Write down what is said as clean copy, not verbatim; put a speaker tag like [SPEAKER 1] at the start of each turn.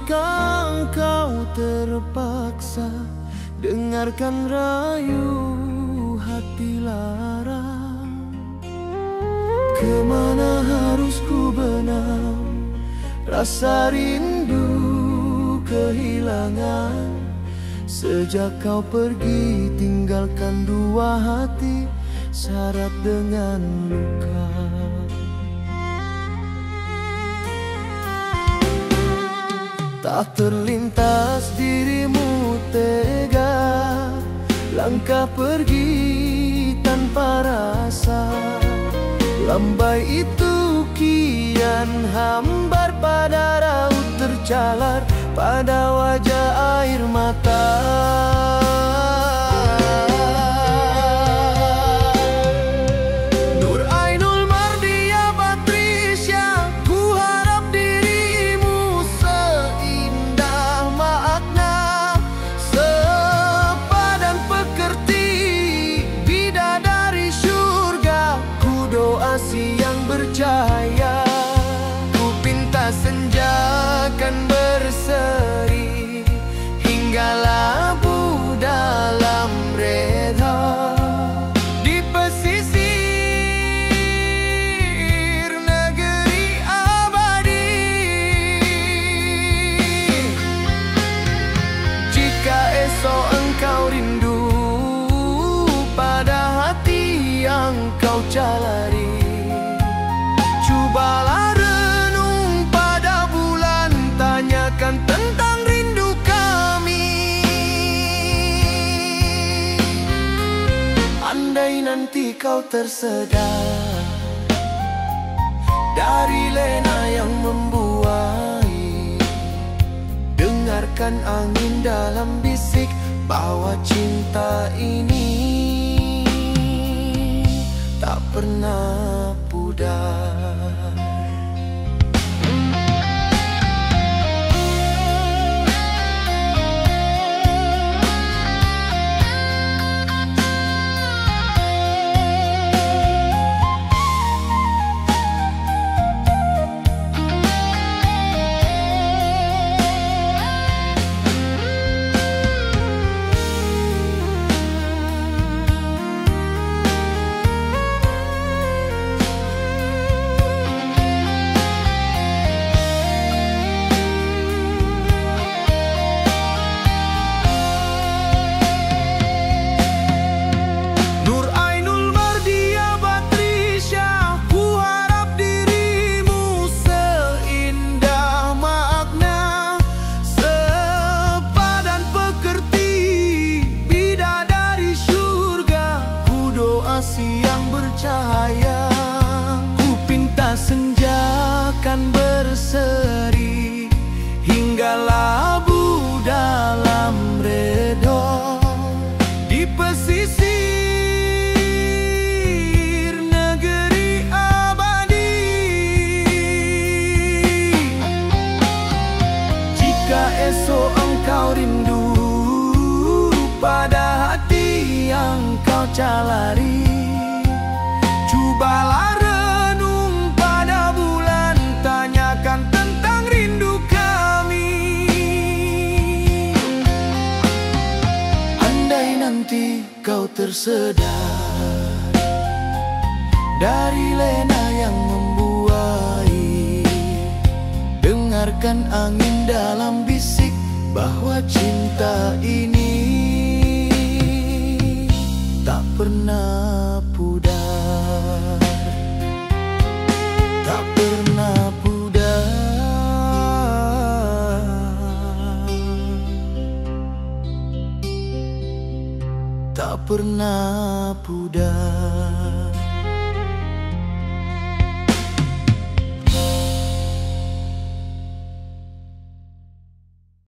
[SPEAKER 1] Maukah kau terpaksa dengarkan rayu hati lara? Kemana harus ku benam rasa rindu kehilangan? Sejak kau pergi tinggalkan dua hati syarat dengan luka. Tak terlintas dirimu tega, langkah pergi tanpa rasa. Lambai itu kian hambar pada raut tercalar, pada wajah air mata. Siang bercahaya, ku pinta senja kan berseri hingga labu dalam reda. Di pesisir negeri abadi, jika esok engkau rindu pada hati yang kau calari, cobalah renung pada bulan, tanyakan tentang rindu kami. Andai nanti kau tersedar dari lena yang membuai, dengarkan angin dalam bisik bahwa cinta ini tak pernah pudar. Siang bercahaya, ku pinta senja kan berseri hingga labu dalam redo. Di pesisir negeri abadi, jika esok engkau rindu pada hati yang kau calari, cobalah renung pada bulan, tanyakan tentang rindu kami. Andai nanti kau tersedar dari lena yang membuai, dengarkan angin dalam bisik bahwa cinta ini tak pernah pudar, tak pernah pudar, tak pernah pudar.